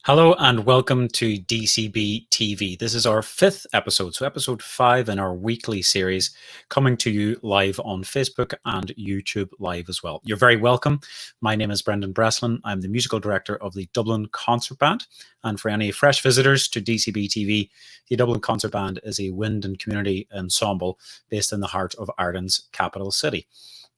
Hello and welcome to DCBtv. This is our fifth episode, so episode 5 in our weekly series, coming to you live on Facebook and YouTube live as well. You're very welcome. My name is Breslin. I'm the musical director of the Dublin Concert Band. And for any fresh visitors to DCBtv, the Dublin Concert Band is a wind and community ensemble based in the heart of Ireland's capital city.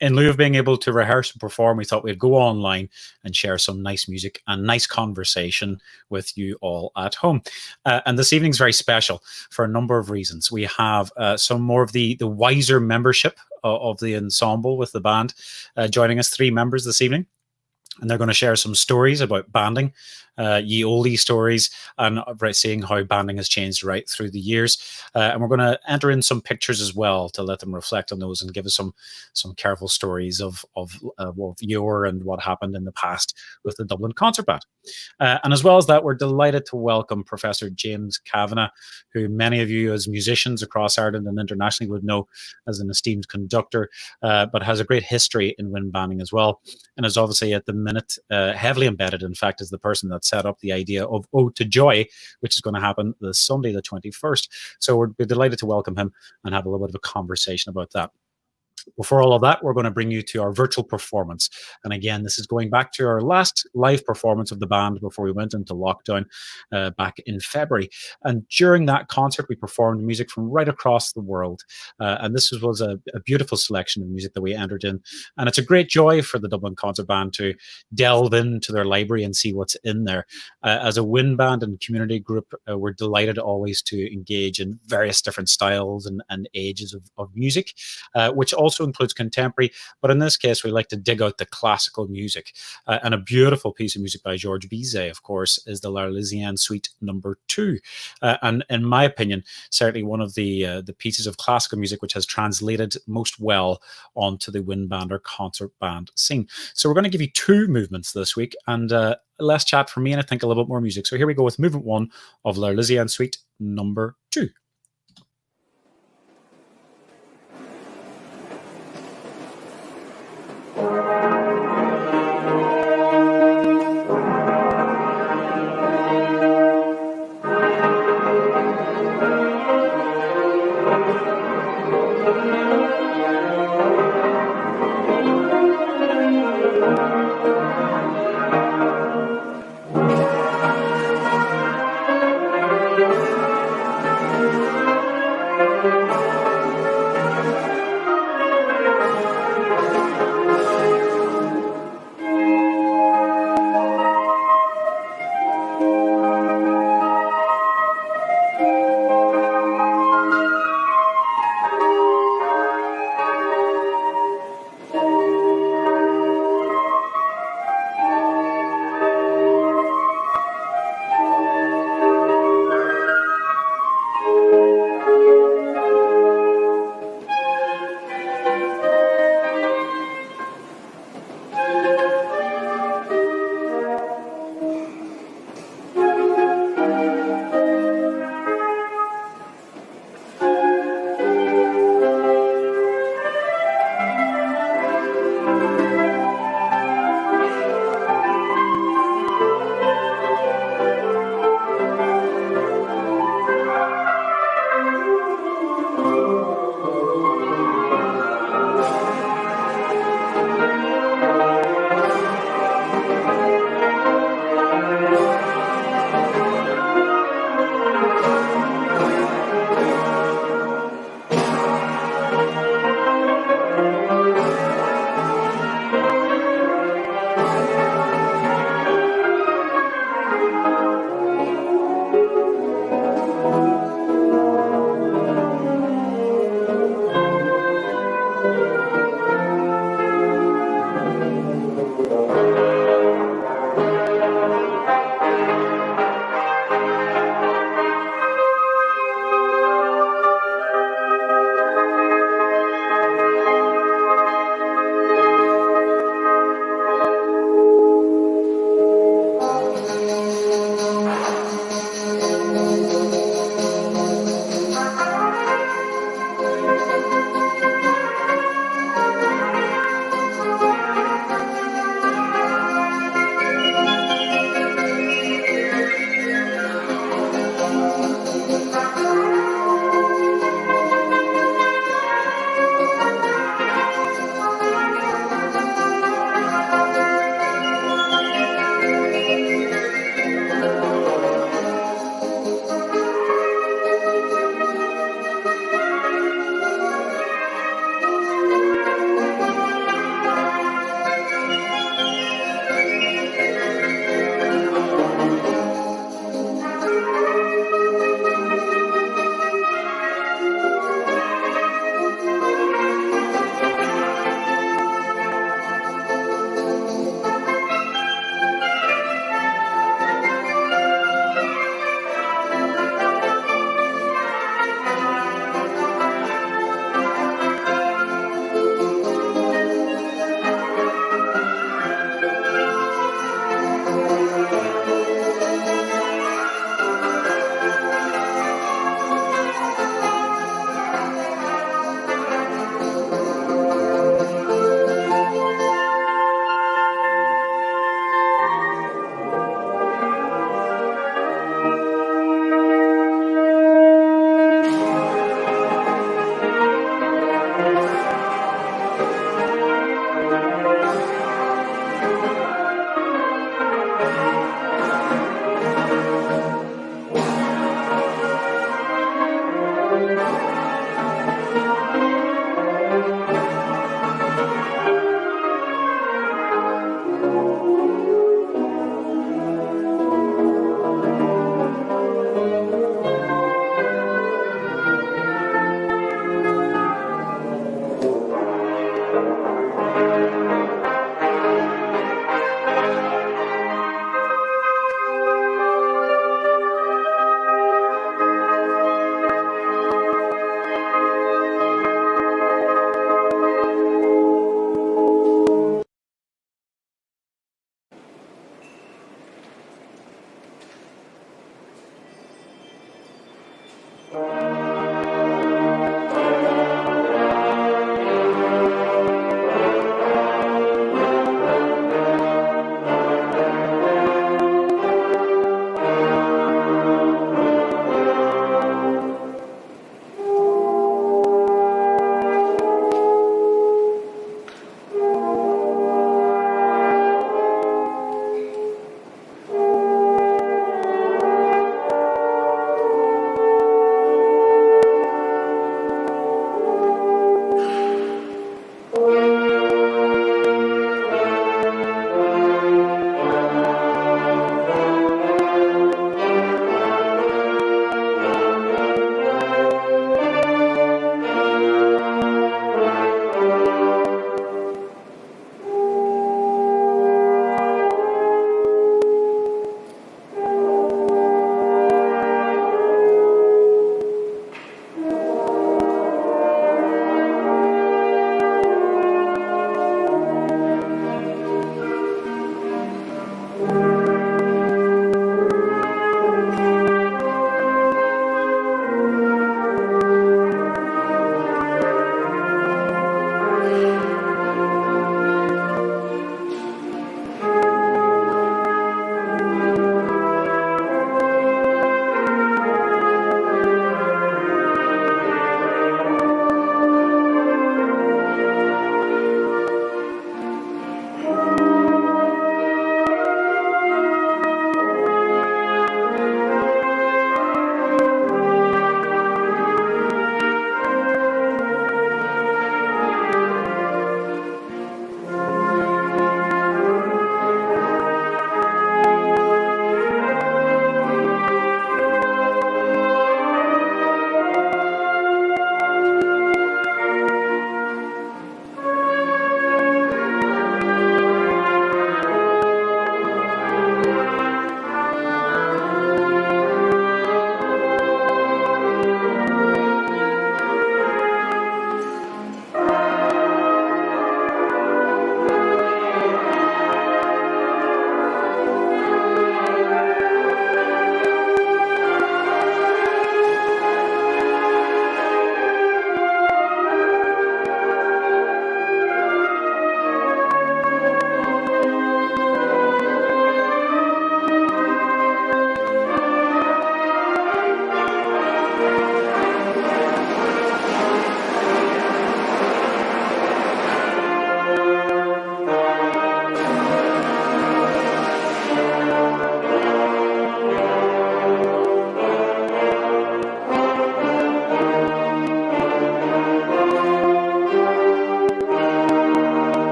In lieu of being able to rehearse and perform, we thought we'd go online and share some nice music and nice conversation with you all at home. And this evening's very special for a number of reasons. We have some more of the wiser membership of the ensemble with the band joining us, 3 members this evening. And they're going to share some stories about banding, ye oldie stories, and seeing how banding has changed right through the years. And we're going to enter in some pictures as well to let them reflect on those and give us some careful stories of your and what happened in the past with the Dublin Concert Band. And as well as that, we're delighted to welcome Professor James Kavanaugh, who many of you as musicians across Ireland and internationally would know as an esteemed conductor, but has a great history in wind banding as well, and is obviously at the minute heavily embedded, in fact, as the person that set up the idea of Ode to Joy, which is going to happen this Sunday, the 21st. So we're delighted to welcome him and have a little bit of a conversation about that. Before all of that, we're going to bring you to our virtual performance. And again, this is going back to our last live performance of the band before we went into lockdown back in February. And during that concert, we performed music from right across the world. And this was a beautiful selection of music that we entered in. And it's a great joy for the Dublin Concert Band to delve into their library and see what's in there. As a wind band and community group, we're delighted always to engage in various different styles and ages of music, which also includes contemporary, but in this case we like to dig out the classical music, and a beautiful piece of music by George Bizet, of course, is the Elysian Suite number 2, and in my opinion certainly one of the pieces of classical music which has translated most well onto the wind band or concert band scene. So we're going to give you 2 movements this week, and less chat for me, and I think a little bit more music. So here we go with movement 1 of Elysian Suite number 2.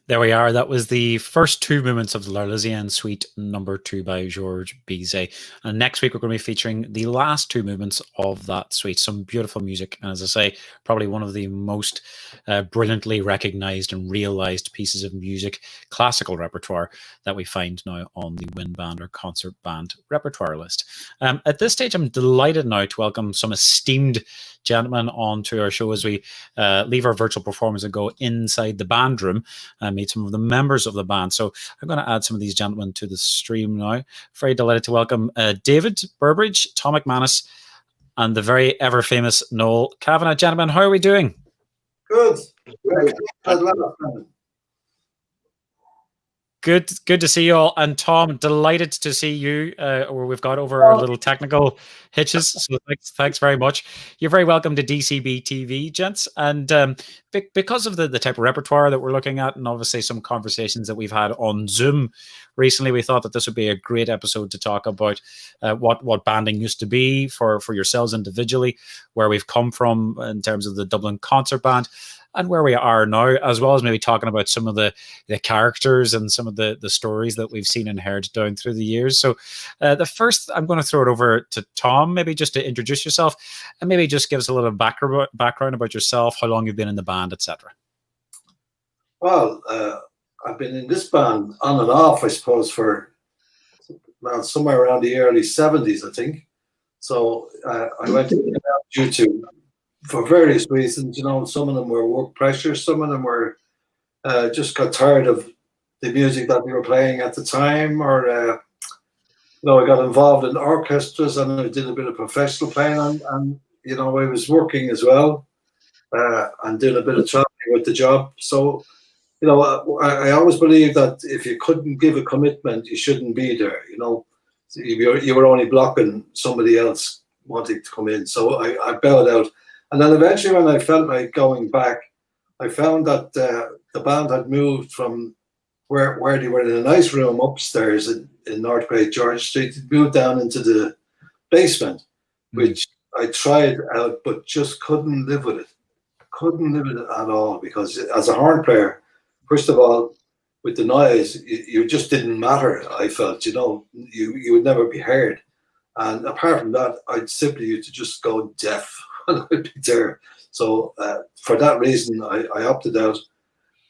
There we are. That was the first two movements of the Elysian Suite number 2 by Georges Bizet. And next week, we're going to be featuring the last two movements of that suite. Some beautiful music. And as I say, probably one of the most brilliantly recognized and realized pieces of music, classical repertoire that we find now on the wind band or concert band repertoire list. At this stage, I'm delighted now to welcome some esteemed gentlemen onto our show as we leave our virtual performance and go inside the band room and meet some of the members of the band. So I'm going to add some of these gentlemen to the stream now. Very delighted to welcome David Burbridge, Tom McManus, and the very ever famous Noel Kavanaugh. Gentlemen, how are we doing? Good. Good to see you all. And Tom, delighted to see you. Where we've got over our little technical hitches. So thanks very much. You're very welcome to DCBtv, gents. And because of the type of repertoire that we're looking at, and obviously some conversations that we've had on Zoom recently, we thought that this would be a great episode to talk about what banding used to be for yourselves individually, where we've come from in terms of the Dublin concert band, and where we are now, as well as maybe talking about some of the characters and some of the stories that we've seen and heard down through the years. So the first, I'm going to throw it over to Tom, maybe just to introduce yourself and maybe just give us a little background about yourself, how long you've been in the band, etc. Well, I've been in this band on and off, I suppose, for somewhere around the early 70s, I think. So I went due to, for various reasons, some of them were work pressure, some of them were just got tired of the music that we were playing at the time, or I got involved in orchestras and I did a bit of professional playing, and I was working as well and doing a bit of traveling with the job. So I always believe that if you couldn't give a commitment, you shouldn't be there. You were only blocking somebody else wanting to come in. So I bailed out. And then eventually, when I felt like going back, I found that the band had moved from where they were in a nice room upstairs in North Great George Street, moved down into the basement, which I tried out, but just couldn't live with it. Couldn't live with it at all, because as a horn player, first of all, with the noise, you just didn't matter, I felt, you would never be heard. And apart from that, I'd simply used to just go deaf. I'd be there. So for that reason, I opted out.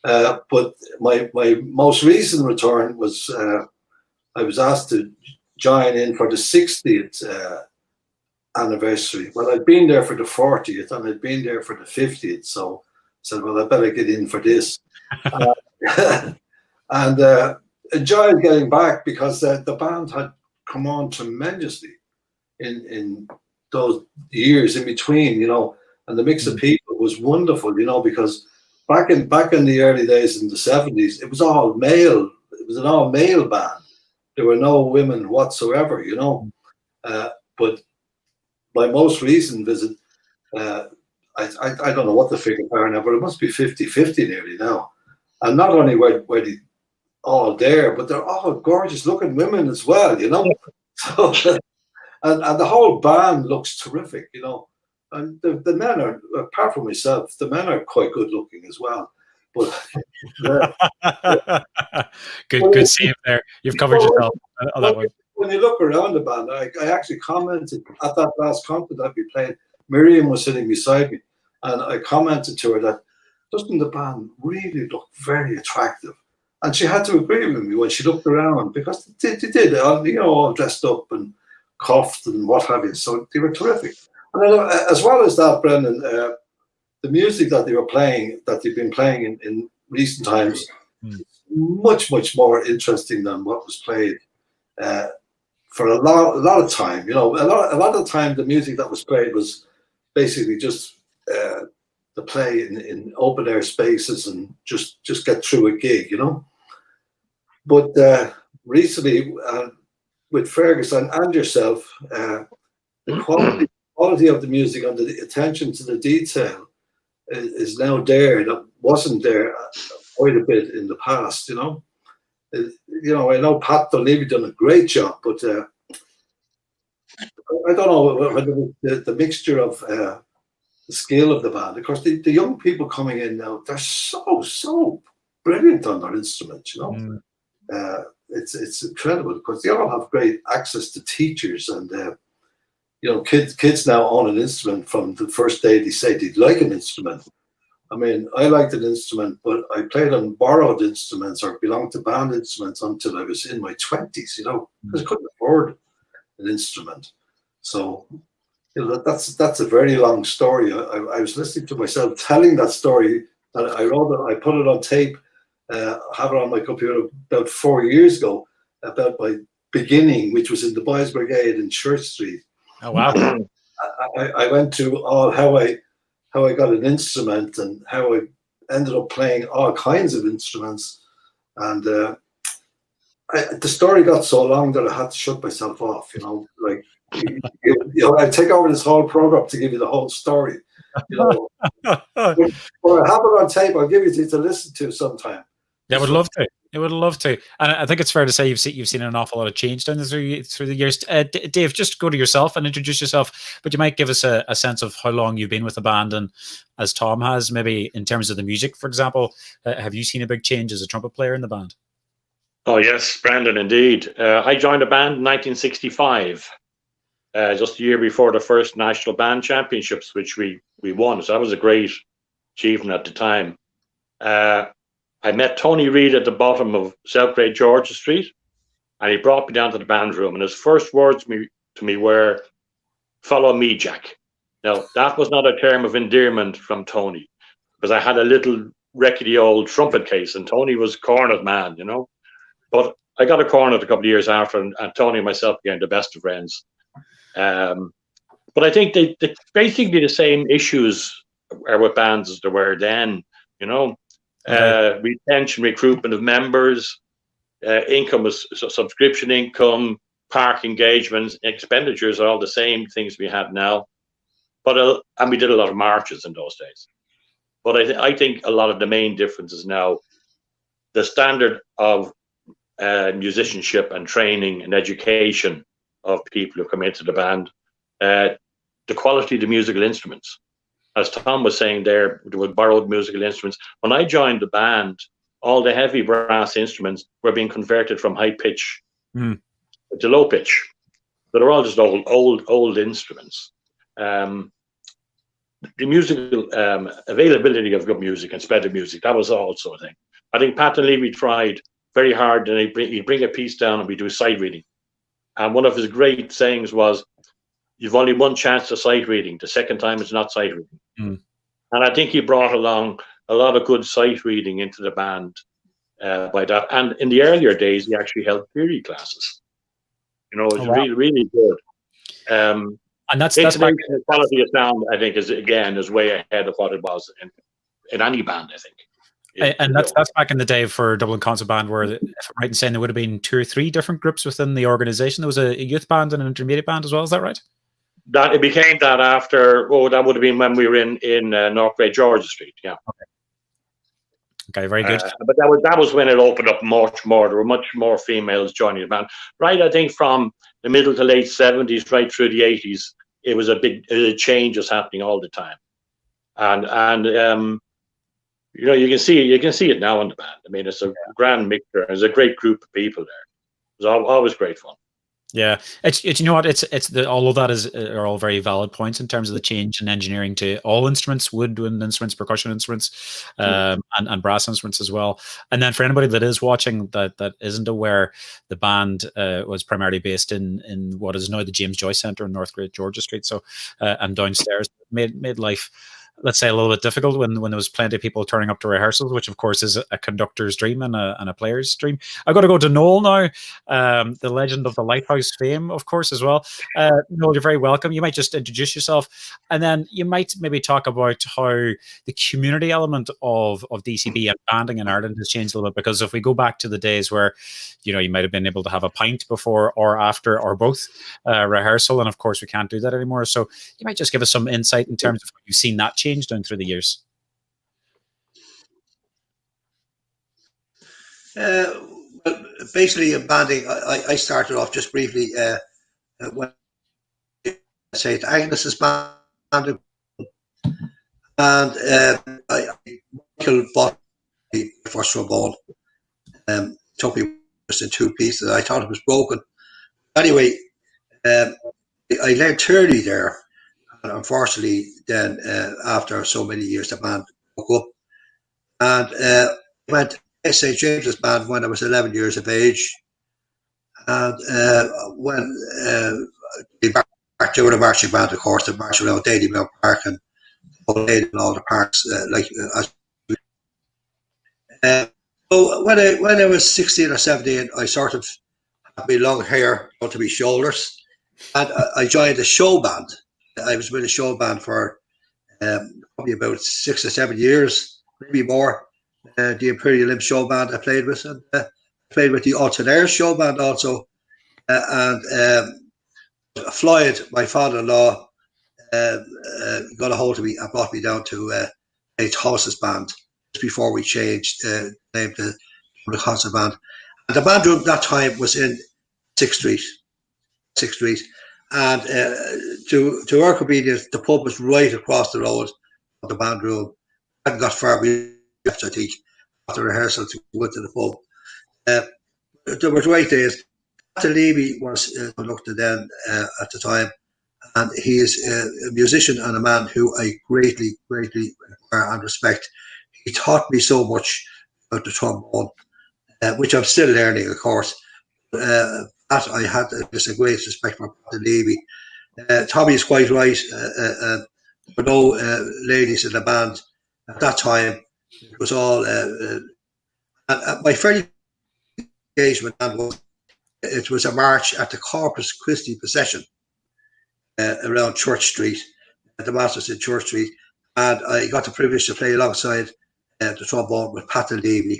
But my most recent return was I was asked to join in for the 60th anniversary. Well, I'd been there for the 40th and I'd been there for the 50th. So I said, well, I better get in for this. And enjoyed getting back, because the band had come on tremendously in those years in between, and the mix of people was wonderful, because back in the early days in the 70s, it was all male. It was an all male band. There were no women whatsoever, but my most recent visit, I don't know what the figures are now, but it must be 50-50 nearly now. And not only were they all there, but they're all gorgeous looking women as well, So, and the whole band looks terrific, And the men are, apart from myself, the men are quite good looking as well. But good save there. You've covered yourself on that one. When you look around the band, I actually commented at that last concert that we played. Miriam was sitting beside me, and I commented to her that doesn't the band really look very attractive? And she had to agree with me when she looked around, because they did, all dressed up and cuffed and what have you. So they were terrific. And then, as well as that, Brendan, the music that they were playing, that they've been playing in recent times, is much, much more interesting than what was played for a lot of time. A lot of the time, the music that was played was basically just the play in open air spaces and just get through a gig, But recently, with Ferguson and yourself, the quality of the music and the attention to the detail is now there. That wasn't there quite a bit in the past, I know Pat Dunleavy done a great job, but I don't know whether the mixture of the skill of the band. Of course, the young people coming in now, they're so brilliant on their instrument, you know. Mm. It's incredible because they all have great access to teachers, and you know, kids now own an instrument from the first day they say they'd like an instrument. I mean, I liked an instrument, but I played on borrowed instruments or belonged to band instruments until I was in my 20s, you know, because I couldn't afford an instrument. So, you know, that's a very long story. I was listening to myself telling that story, and I wrote it, I put it on tape, have it on my computer about 4 years ago, about my beginning, which was in the Boys Brigade in Church Street. Oh, wow. I went to all how I got an instrument and how I ended up playing all kinds of instruments. And the story got so long that I had to shut myself off, you know, like, you know, I take over this whole program to give you the whole story, you know. But I have it on tape. I'll give you to listen to sometime. Yeah, I would love to. I would love to, and I think it's fair to say you've seen an awful lot of change down through the years. Dave, just go to yourself and introduce yourself, but you might give us a sense of how long you've been with the band, and as Tom has, maybe in terms of the music, for example, have you seen a big change as a trumpet player in the band? Oh yes, Brendan, indeed. I joined the band in 1965, just a year before the first National Band Championships, which we won. So that was a great achievement at the time. I met Tony Reid at the bottom of South Great Georgia Street, and he brought me down to the band room. And his first words to me were, "Follow me, Jack." Now, that was not a term of endearment from Tony, because I had a little rickety old trumpet case, and Tony was a cornet man, you know. But I got a cornet a couple of years after, and Tony and myself became the best of friends. But I think they basically the same issues are with bands as there were then, you know. Okay. Retention, recruitment of members, income is subscription income, park engagements, expenditures are all the same things we have now. But and we did a lot of marches in those days. But I think a lot of the main differences now, the standard of musicianship and training and education of people who come into the band, the quality of the musical instruments. As Tom was saying there with borrowed musical instruments, when I joined the band, all the heavy brass instruments were being converted from high pitch to low pitch. So they're all just old instruments. The musical availability of good music and spread of music, that was also a thing. I think Pat and Levy tried very hard, and he'd bring a piece down and we do sight reading. And one of his great sayings was, "You've only one chance to sight reading. The second time it's not sight reading." And I think he brought along a lot of good sight reading into the band by that. And in the earlier days, he actually held theory classes. You know, it was really, really good. And that's the quality of sound, I think, is way ahead of what it was in any band, I think. And that's back in the day for Dublin Concert Band, where, if I'm right in saying, there would have been 2 or 3 different groups within the organisation. There was a youth band and an intermediate band as well. Is that right? That it became that after. Oh, that would have been when we were in North Great Georgia Street. Yeah. Okay, very good. But that was when it opened up much more. There were much more females joining the band. Right, I think from the middle to late 70s, right through the 80s, it was a change was happening all the time, and you know, you can see it now in the band. I mean, it's a grand mixture. There's a great group of people there. It was always great fun. Yeah, it's you know what, all of that are all very valid points in terms of the change in engineering to all instruments, woodwind instruments, percussion instruments, and brass instruments as well. And then for anybody that is watching that isn't aware, the band was primarily based in what is now the James Joyce Centre in North Great Georgia Street. So and downstairs made life, let's say, a little bit difficult when there was plenty of people turning up to rehearsals, which of course is a conductor's dream and a player's dream. I've got to go to Noel now, the legend of the Lighthouse fame, of course, as well. Noel, you're very welcome. You might just introduce yourself, and then you might maybe talk about how the community element of DCB and banding in Ireland has changed a little bit, because if we go back to the days where, you know, you might have been able to have a pint before or after or both rehearsal, and of course we can't do that anymore. So you might just give us some insight in terms of how you've seen that change down through the years. Basically in banding, I started off just briefly when St. Agnes's band, and Michael bought the first trombone. Took me just in 2 pieces. I thought it was broken. Anyway, I learned theory there. And unfortunately, then after so many years, the band broke up. And went to St. James's Band when I was 11 years of age. And when we marched with a marching band, of course, the march around Dalymount Park and played in all the parks. So when I was 16 or 17, I sort of had my long hair onto my shoulders, and I joined a show band. I was with a show band for probably about 6 or 7 years, maybe more. The Imperial Imp show band I played with, and played with the Lair show band also. And Floyd, my father-in-law, got a hold of me and brought me down to a Thomas's band just before we changed the name to the concert band. And the band room that time was in 6th Street. And to our convenience, the pub was right across the road from the band room. I hadn't got far, we left, I think, after rehearsal to go into the pub. There were great days. Levy was conductor then at the time, and he is a musician and a man who I greatly admire and respect. He taught me so much about the trombone, which I'm still learning, of course. That I had just a great respect for Levy. Tommy is quite right. There were no ladies in the band at that time. It was all. My very engagement was. It was a march at the Corpus Christi procession around Church Street, at the Masters in Church Street, and I got the privilege to play alongside the trombone with Pat Levy.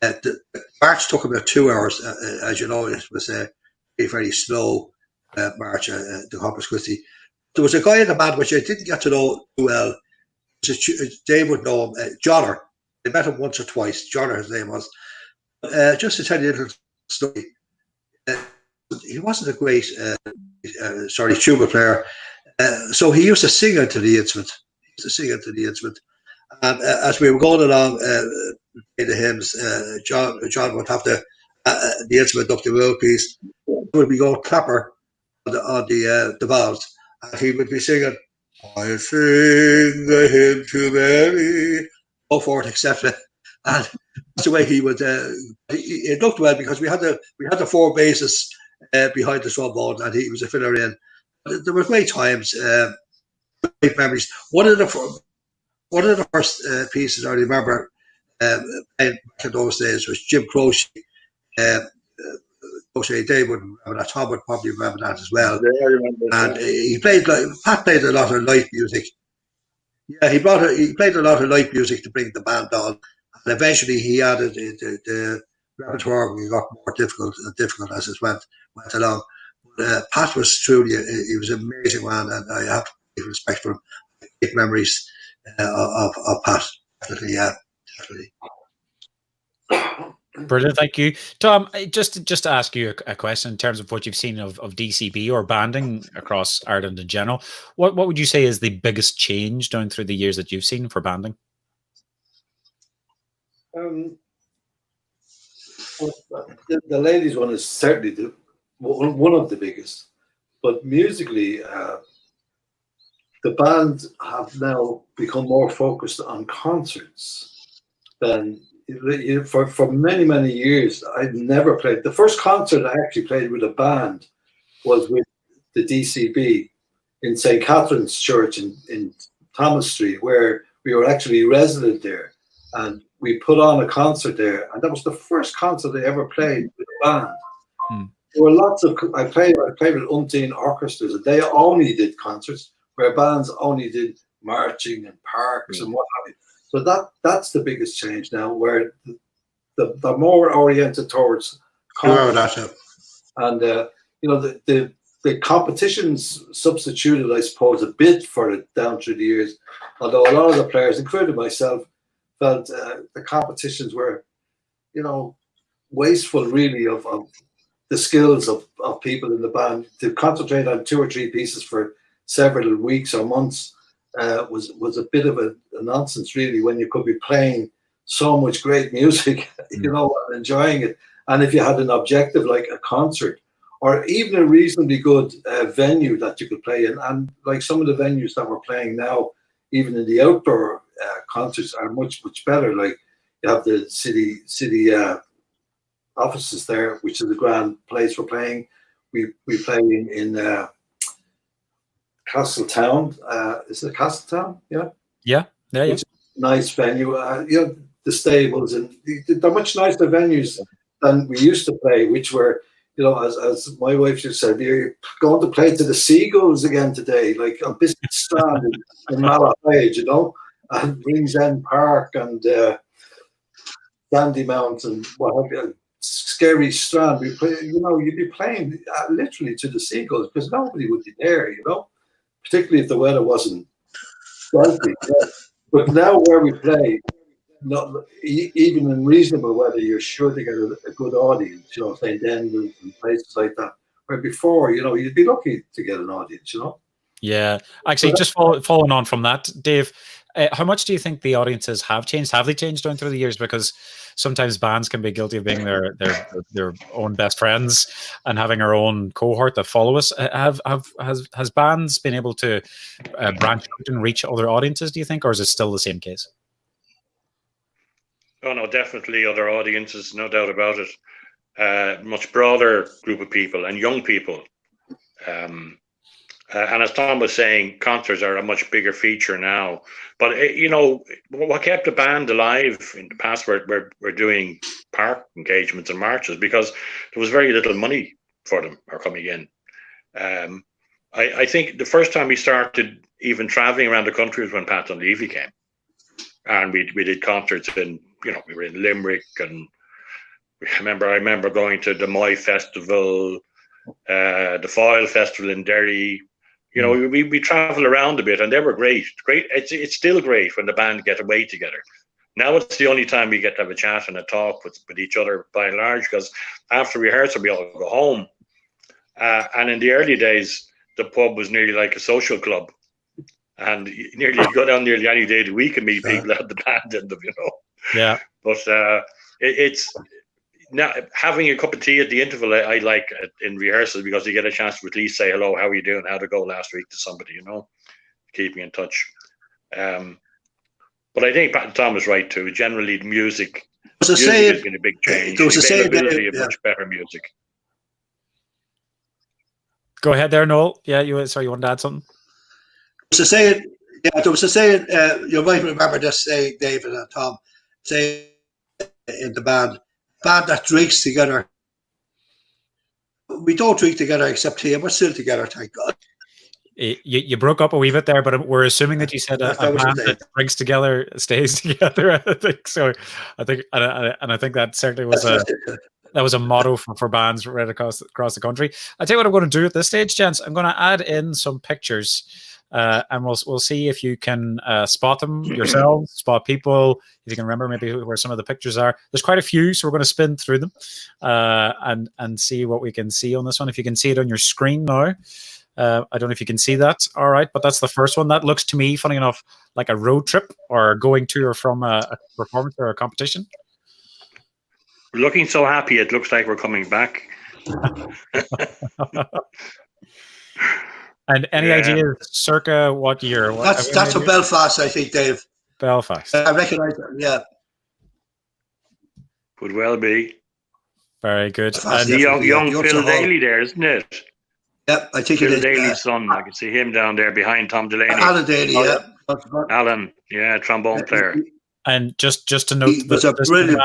The march took about 2 hours, as you know. It was a very slow march at the Corpus Christi. There was a guy in the band which I didn't get to know too well. Dave would know him, Johnner. I met him once or twice. Johnner, his name was. Just to tell you a little story. He wasn't a great, tuba player, so he used to sing into the instrument. And as we were going along in the hymns, John would have the instrument up the mouthpiece. Would be going clapper on the valves, and he would be singing, "I sing a hymn to Mary," so forth, etc. And that's the way he would. It looked well because we had the 4 basses behind the trombone, and he was a filler in. There were great times, great memories. One of the first pieces I remember back in those days was Jim Croce. Croce, Dave would remember that. Tom would probably remember that as well. Yeah, I remember. And Pat played a lot of light music. Yeah, he played a lot of light music to bring the band on. And eventually he added the repertoire and got more difficult as it went along. But Pat was truly, he was an amazing man, and I have great respect for him. Great memories of Pat. Definitely, yeah, definitely. Brilliant, thank you, Tom. Just to ask you a question in terms of what you've seen of DCB or banding across Ireland in general. What would you say is the biggest change down through the years that you've seen for banding? The ladies' one is certainly one of the biggest, but musically, the band have now become more focused on concerts than for many years. I'd never played. The first concert I actually played with a band was with the DCB in St. Catherine's Church in Thomas Street, where we were actually resident there, and we put on a concert there, and that was the first concert I ever played with a band. There were lots of I played with umpteen orchestras, and they only did concerts where bands only did marching and parks and what have you. So that's the biggest change now, where they're more oriented towards concerts. And the competitions substituted, I suppose, a bit for it down through the years. Although a lot of the players, including myself, felt the competitions were, wasteful really of the skills of people in the band. To concentrate on 2 or 3 pieces for several weeks or months was a bit of a nonsense really, when you could be playing so much great music, you know, and enjoying it. And if you had an objective like a concert, or even a reasonably good venue that you could play in, and like some of the venues that we're playing now, even in the outdoor concerts, are much better. Like you have the city offices there, which is a grand place we're playing. We play in Castletown. Is it Castletown? Yeah. Which is a nice venue. You know, the stables, and they're much nicer venues than we used to play, which were, you know, as my wife just said, you're going to play to the Seagulls again today, like on Biscuit Strand in Malahide, you know, and Ringsend Park and Sandymount and what have you, Scary Strand. We play, you know, you'd be playing literally to the Seagulls because nobody would be there, you know, particularly if the weather wasn't stealthy. Yeah. But now where we play, even in reasonable weather, you're sure to get a good audience, you know, St. Dennis and places like that. Where before, you know, you'd be lucky to get an audience, you know. Yeah, actually, just following on from that, Dave, how much do you think the audiences have changed? Have they changed down through the years? Because sometimes bands can be guilty of being their own best friends and having our own cohort that follow us. Has bands been able to branch out and reach other audiences, do you think, or is it still the same case? Oh no, definitely other audiences, no doubt about it. Much broader group of people and young people. And as Tom was saying, concerts are a much bigger feature now. But, you know, what kept the band alive in the past were doing park engagements and marches because there was very little money for them or coming in. I think the first time we started even traveling around the country was when Pat and Levy came. And we did concerts in, you know, we were in Limerick, and I remember going to the Moy Festival, the Foyle Festival in Derry. You know, we travel around a bit, and they were great. It's still great when the band get away together. Now it's the only time we get to have a chat and a talk with each other by and large, because after rehearsal we all go home. And in the early days, the pub was nearly like a social club, and nearly go down nearly any day of the week and meet people that had the band in them, you know. Yeah. But it's now having a cup of tea at the interval. I like in rehearsals because you get a chance to at least say hello, how are you doing, how'd it go last week to somebody, you know, keeping in touch. But I think Pat and Tom was right too. Generally, music has been a big change. The availability of much better music. Go ahead there, Noel. Yeah, you wanted to add something? There was a saying, you might remember this saying, David and Tom, saying in the band that drinks together. We don't drink together except here, we're still together, thank God. You broke up a wee bit there, but we're assuming that you said a band that drinks together stays together. I think so. I think that certainly was a motto for bands right across the country. I tell you what I'm going to do at this stage, gents. I'm going to add in some pictures, and we'll see if you can spot them yourselves, spot people. If you can remember maybe where some of the pictures are. There's quite a few, so we're going to spin through them and see what we can see on this one. If you can see it on your screen now. I don't know if you can see that. All right, but that's the first one. That looks to me, funny enough, like a road trip or going to or from a performance or a competition. We're looking so happy, it looks like we're coming back. And any ideas circa what year? That's from Belfast, I think, Dave. Belfast. I recognise that, yeah. Could well be. Very good. And the young Phil Daly there, isn't it? Yep, I think Phil it is. Daly's son. I can see him down there behind Tom Delaney. Alan Daly, yeah. Alan, trombone player. And just to note, he was a brilliant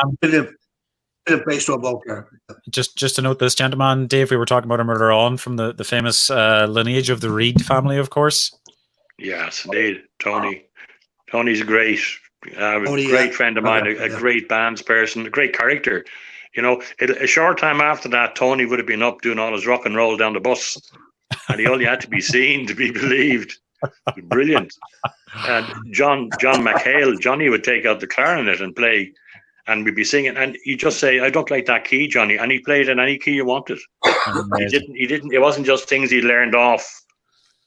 bass trombone player. Just to note this gentleman, Dave, we were talking about him earlier on, from the famous lineage of the Reed family, of course. Yes, indeed. Tony's great. Great friend of mine, a great bands person, a great character. You know, a short time after that, Tony would have been up doing all his rock and roll down the bus, and he only had to be seen to be believed. Brilliant. And John McHale, Johnny would take out the clarinet and play, and we'd be singing, and he'd just say, "I don't like that key, Johnny," and he played in any key you wanted. He didn't. It wasn't just things he learned off.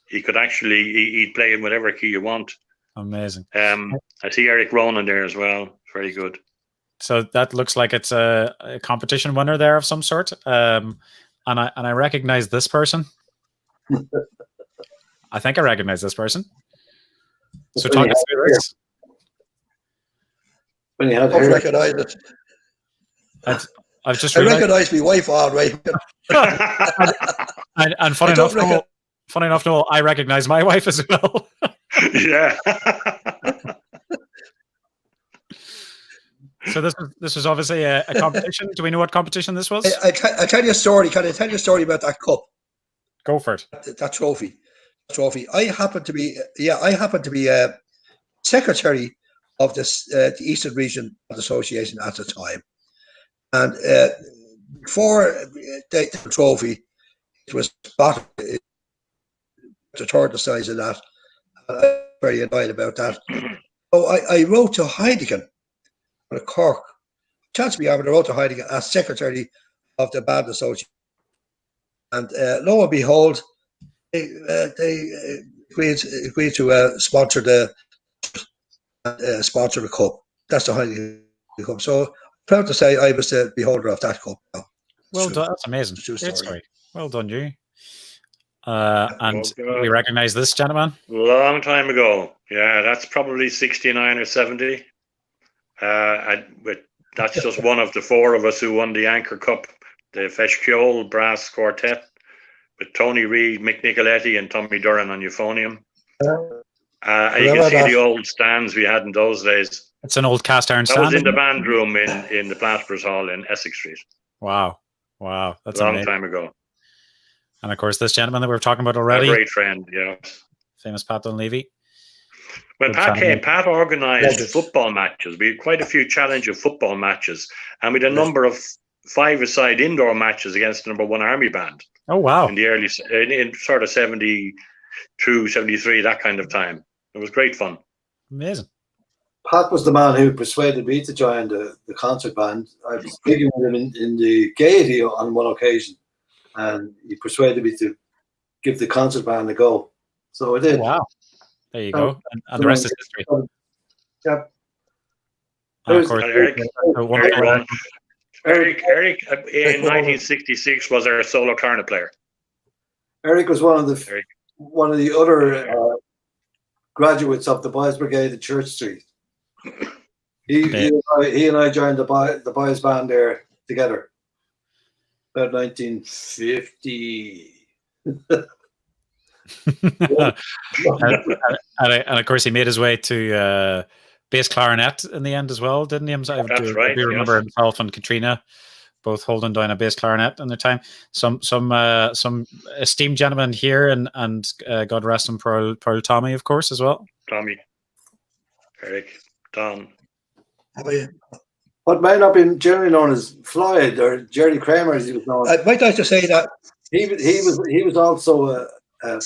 He could actually he'd play in whatever key you want. Amazing. I see Eric Ronan there as well. Very good. So that looks like it's a competition winner there of some sort. And I recognize this person. I think I recognize this person. So talk us through this. When you had I hair. recognise it. I've just I realized, recognise my wife all right. and funny enough, Noel, I recognize my wife as well. Yeah. So this was obviously a competition. Do we know what competition this was? I tell you a story. Can I tell you a story about that cup? Go for it. That trophy. I happen to be secretary of this the Eastern Region of the Association at the time, and before the trophy, it was bought the third the size of that. I'm very annoyed about that. So I wrote to Heineken on Cork. Chance me, I wrote to Heineken as secretary of the band association, and lo and behold, they agreed to sponsor the cup. That's the Heineken Cup. So proud to say I was the beholder of that cup. Well done. That's amazing. Great story. Well done, you. And we recognize this gentleman. Long time ago. Yeah, that's probably 69 or 70. That's just one of the four of us who won the Anchor Cup, the Feshkiol Brass Quartet, with Tony Reid, Mick Nicoletti, and Tommy Duran on euphonium. You can see the old stands we had in those days. It's an old cast iron stand. That was in the band room in the Plasterers Hall in Essex Street. Wow. That's a long amazing. time ago. And of course, this gentleman that we were talking about already. A great friend, yeah. Famous Pat Dunleavy. When Pat came, Pat organised football matches. We had quite a few Challenger football matches, and we had a number of five-a-side indoor matches against the number one army band. Oh, wow. In the early, in sort of 72, 73, that kind of time. It was great fun. Amazing. Pat was the man who persuaded me to join the concert band. I was speaking with him in the Gaiety on one occasion, and he persuaded me to give the concert band a go. So I did. Oh, wow. There you go. And the rest is history. Yep. And of course, Eric in 1966 was our solo cornet player. Eric was one of the other graduates of the Boys Brigade at Church Street. He and I joined the boys band there together about 1950. and of course, he made his way to bass clarinet in the end as well, didn't he? That's right. I do remember himself and Katrina both holding down a bass clarinet in their time. Some esteemed gentlemen here, and God rest him, Pearl Tommy, of course, as well. Tommy, Eric, Don. What may not be generally known as Floyd or Jerry Kramer, as he was known. I might like to say that he was also an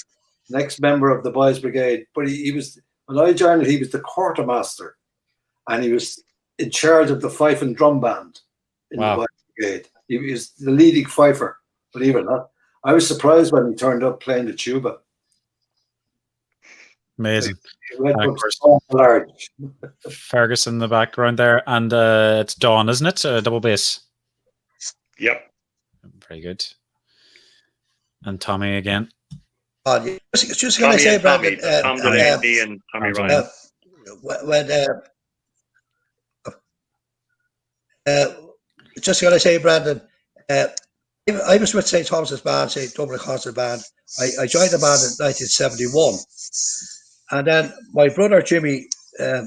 ex-member of the Boys Brigade, but he was, when I joined it, he was the quartermaster, and he was in charge of the fife and drum band in the Boys Brigade. He was the leading fifer, believe it or not. I was surprised when he turned up playing the tuba. Amazing. Large. Fergus in the background there, and it's Dawn, isn't it? Double bass. Yep. Very good. And Tommy again. Just going to say, Brandon. Tom Delaney and Tommy Ryan. Just going to say, Brandon. I was with St. Thomas's band, St. Dublin Concert Band. I joined the band in 1971. And then my brother Jimmy got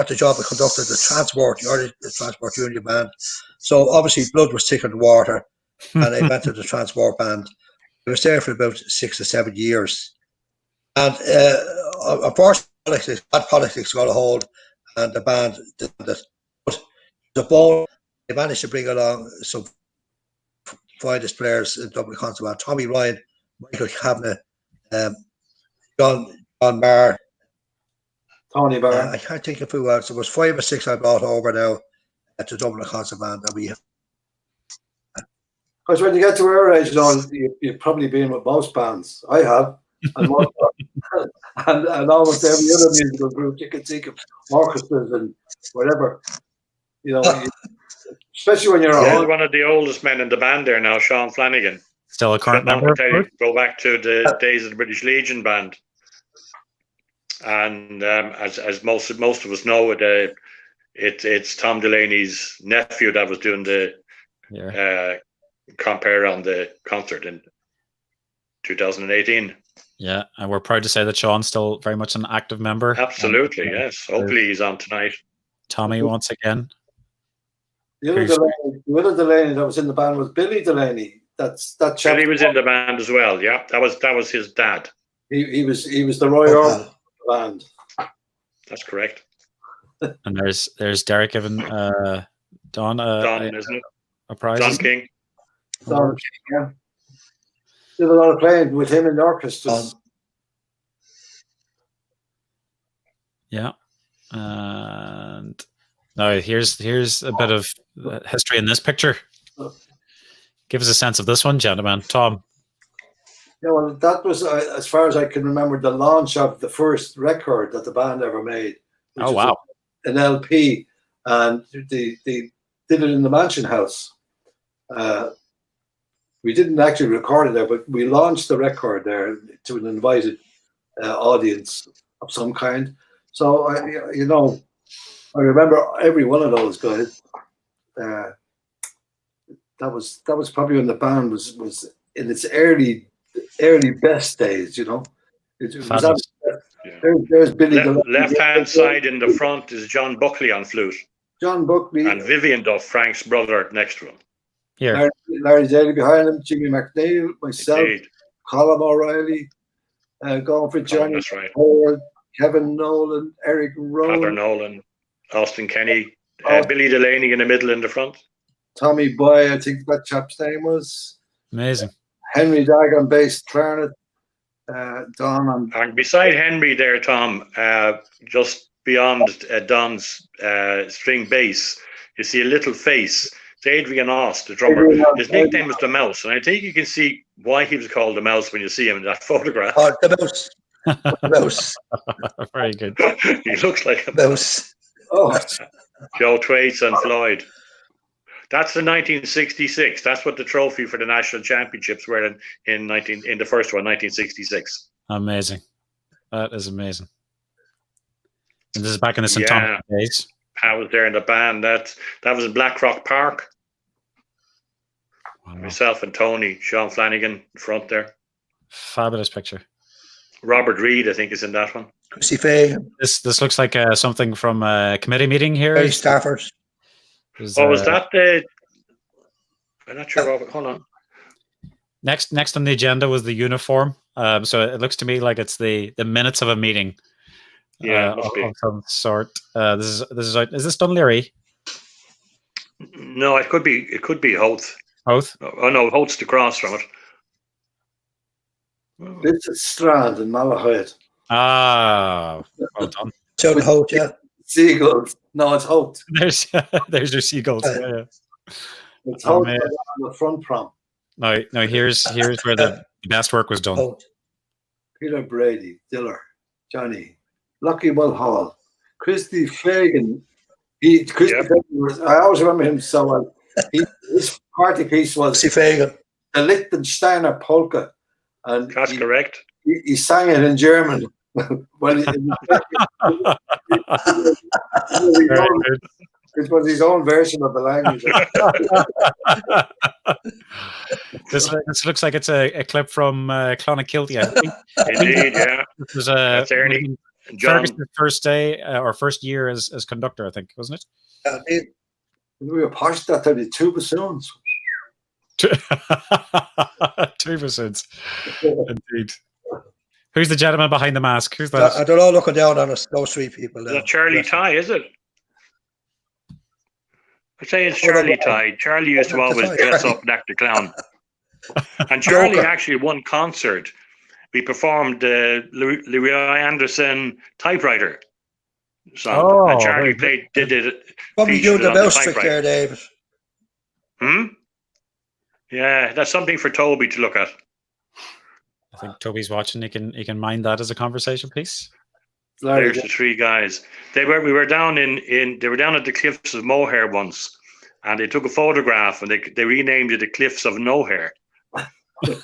the job of conducting the Transport Union Band. So obviously blood was thicker than water, and I went to the Transport Band. I was there for about 6 or 7 years. And unfortunately, politics got a hold, and the band did that. But the ball, they managed to bring along some finest players in Dublin Concert Band: Tommy Ryan, Michael Kavanagh, John Barr, Tony Barr. I can't think of who else. There was 5 or 6 I brought over now at the Dublin Concert Band. Because when you get to our age, you've probably been with most bands. I have. and, and almost every other musical group you can think of, orchestras and whatever. Especially when you're He's one of the oldest men in the band there now, Sean Flanagan. Still a current member. Go back to the days of the British Legion band, and as most of us know, it's Tom Delaney's nephew that was doing the compare on the concert in 2018. Yeah, and we're proud to say that Sean's still very much an active member. Absolutely, yes. Hopefully he's on tonight. Tommy once again. The other Delaney that was in the band was Billy Delaney. Billy was in the band as well. Yeah, that was his dad. He was the Roy Orbison band. That's correct. And there's Derek giving Don isn't it? A prize. Don King. Don King, yeah. Did a lot of playing with him in the orchestras. Yeah, and now here's a bit of history in this picture. Give us a sense of this one, gentlemen. Tom. Yeah, well, that was, as far as I can remember, the launch of the first record that the band ever made. Oh, wow. An LP, and they did it in the Mansion House. We didn't actually record it there, but we launched the record there to an invited audience of some kind. So, I remember every one of those guys. That was probably when the band was in its early best days. It was there's Billy. Left hand side in the front is John Buckley on flute. John Buckley and Vivian Duff, Frank's brother, next to him. Here, Larry Daly behind him, Jimmy McNeil, myself, Indeed. Colin O'Reilly, going for Johnny, that's right. Howard, Kevin Nolan, Eric Rowan, Heather Nolan, Austin Kenny, Billy Delaney in the middle in the front. Tommy Boy, I think that chap's name was. Amazing. Henry Dagg on bass, clarinet, Don on. And beside Henry there, Tom, just beyond Don's string bass, you see a little face. It's Adrian Ost, the drummer. His nickname is the Mouse, and I think you can see why he was called the Mouse when you see him in that photograph. Oh, the Mouse. The Mouse. Very good. He looks like a Mouse. Oh, Joe Twaits and Floyd. That's the 1966. That's what the trophy for the national championships were in the first one, 1966. Amazing. That is amazing. And this is back in the St. Thomas days. I was there in the band. That was in Blackrock Park. Wow. Myself and Tony, Sean Flanagan in front there. Fabulous picture. Robert Reed, I think, is in that one. Chrissy Fagan. This looks like something from a committee meeting here. Barry Stafford. Was that the... I'm not sure, Robert. Hold on. Next on the agenda was the uniform. So it looks to me like it's the minutes of a meeting. Yeah, must be. Of some sort. Is this Dunleary? No, it could be Hoth. Hoth? Oh no, Hoth's the cross from it. this is Strand in Malahide. Ah, well done. John Holt, yeah. Seagulls. No, it's Holt. There's your seagulls. Yeah. It's Holt on the front prom. No, here's where the best work was done. Holt. Peter Brady, Diller, Johnny, Lucky Mulhall, Christy Fagan. Fagan was, I always remember him so well. His party piece was Chrissy Fagan. the Liechtensteiner polka. And That's correct. He sang it in German. Well, it was his own version of the language. This looks like it's a clip from Clonakilty, I think. Indeed, yeah. This was That's Ernie. John. Ferguson's first day or first year as conductor, I think, wasn't it? We were pushed that 32 bassoons. 2%. Indeed. Who's the gentleman behind the mask? Who's that? They're all looking down on us, those three people. Is that Charlie Ty, is it? I'd say it's Charlie Ty. Charlie used to always dress up and act the clown. And Charlie actually won concert. We performed Louis Anderson Typewriter song. Oh, and Charlie did it. Probably doing the mouse trick there, David. Yeah, that's something for Toby to look at. I think Toby's watching. He can mind that as a conversation piece. There's the three guys. We were down they were down at the cliffs of Moher once, and they took a photograph and they renamed it the Cliffs of No Hair. We're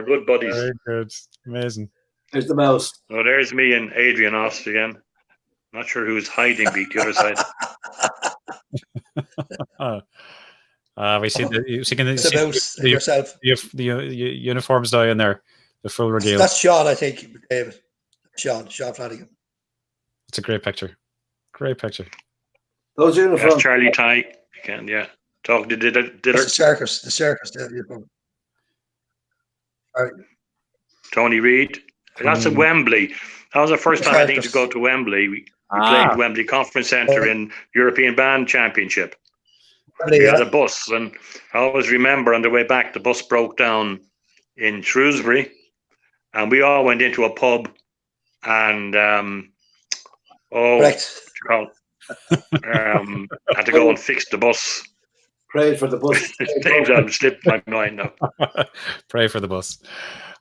good buddies. Very good. Amazing. There's the mouse. Oh, there's me and Adrian Ost again. Not sure who's hiding beat the other side. We see the uniforms down there, the full regalia. That's Sean, I think, David. Sean Flanagan. It's a great picture. Great picture. Those uniforms. That's Charlie Ty again, yeah. Talk to The circus. Tony Reid. That's at Wembley. That was the first time I think to go to Wembley. We played at Wembley Conference Centre in European Band Championship. We had a bus, and I always remember on the way back, the bus broke down in Shrewsbury, and we all went into a pub, and had to go and fix the bus. Pray for the bus. Names have slipped my mind now. Pray for the bus.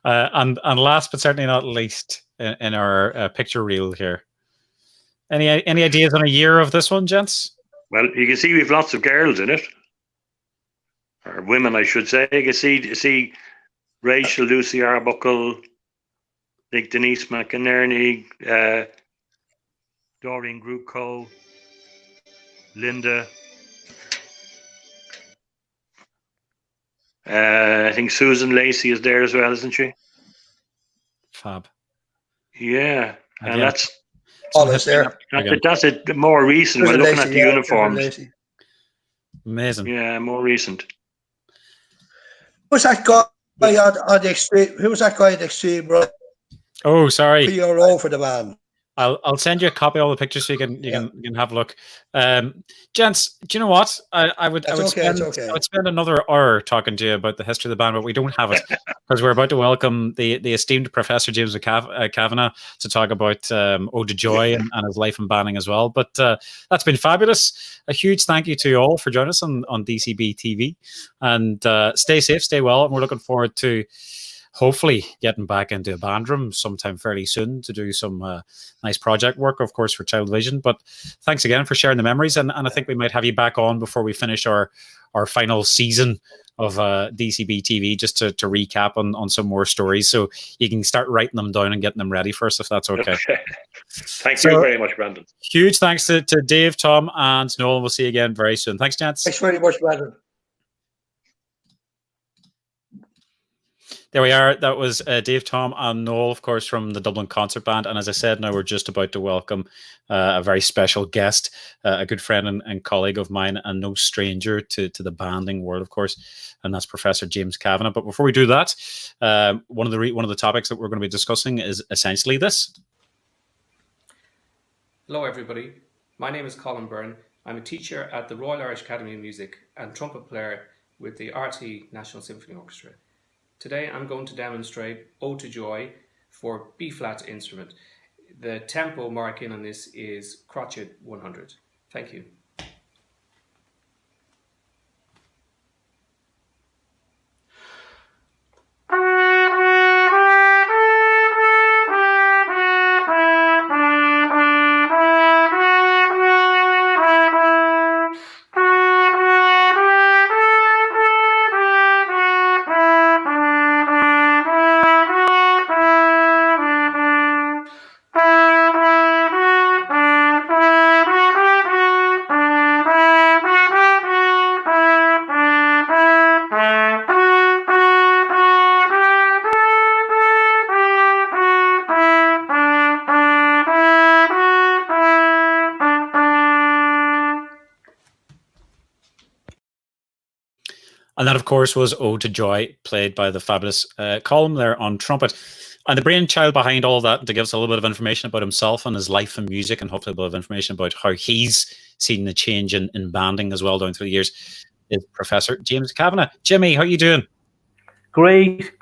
And last but certainly not least, in our picture reel here, any ideas on a year of this one, gents? Well, you can see we've lots of girls in it, or women, I should say. You can see Rachel, Lucy Arbuckle, Nick Denise McInerney, Doreen Gruco, Linda. I think Susan Lacey is there as well, isn't she? Fab. Yeah, and that's there. That's a more recent. We're looking at the uniforms. Amazing. Yeah, more recent. Who's that guy on the extreme? Who was that guy on the extreme right? Oh, sorry. PRO for the man. I'll send you a copy of all the pictures so you can have a look. Gents, do you know what? I would spend another hour talking to you about the history of the band, but we don't have it because we're about to welcome the esteemed Professor James Kavanaugh to talk about Ode to Joy and his life in banding as well. But that's been fabulous. A huge thank you to you all for joining us on DCBtv, and stay safe, stay well, and we're looking forward to hopefully getting back into a band room sometime fairly soon to do some nice project work, of course, for Child Vision. But thanks again for sharing the memories, and I think we might have you back on before we finish our final season of DCBtv, just to recap on some more stories, so you can start writing them down and getting them ready for us, if that's okay. Thank you very much, Brandon. Huge thanks to Dave, Tom, and Noel. We'll see you again very soon. Thanks, gents. Thanks very much, Brandon. There we are. That was Dave, Tom, and Noel, of course, from the Dublin Concert Band. And as I said, now we're just about to welcome a very special guest, a good friend and colleague of mine, and no stranger to the banding world, of course, and that's Professor James Kavanaugh. But before we do that, one of the topics that we're going to be discussing is essentially this. Hello, everybody. My name is Colin Byrne. I'm a teacher at the Royal Irish Academy of Music and trumpet player with the RT National Symphony Orchestra. Today I'm going to demonstrate Ode to Joy for B-flat instrument. The tempo marking on this is Croce 100. Thank you. And that, of course, was Ode to Joy, played by the fabulous Colm there on trumpet. And the brainchild behind all that, to give us a little bit of information about himself and his life and music, and hopefully a bit of information about how he's seen the change in banding as well down through the years, is Professor James Kavanaugh. Jimmy, how are you doing? Great.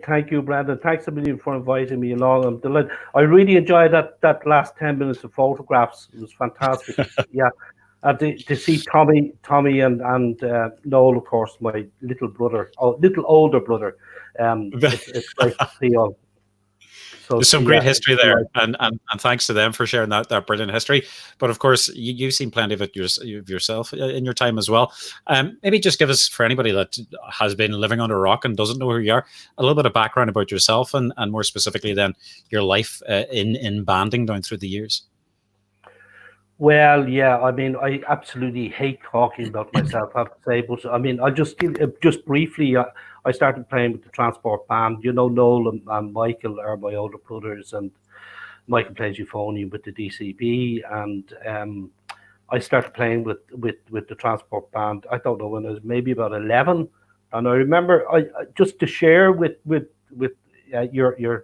Thank you, Brandon. Thanks a million for inviting me along. I'm delighted. I really enjoyed that last 10 minutes of photographs. It was fantastic. Yeah. To see Tommy and Noel, of course, my little older brother. It's great to see all. So there's some great history there, and thanks to them for sharing that brilliant history. But of course, you've seen plenty of it yourself in your time as well. Maybe just give us, for anybody that has been living under a rock and doesn't know who you are, a little bit of background about yourself, and more specifically then your life in banding down through the years. Well, yeah, I mean, I absolutely hate talking about myself, I have to say, but I mean, I just briefly, I started playing with the Transport Band. You know, Noel and Michael are my older brothers, and Michael plays euphonium with the DCB, and I started playing with the Transport Band. I don't know, when I was maybe about 11, and I remember I just to share with your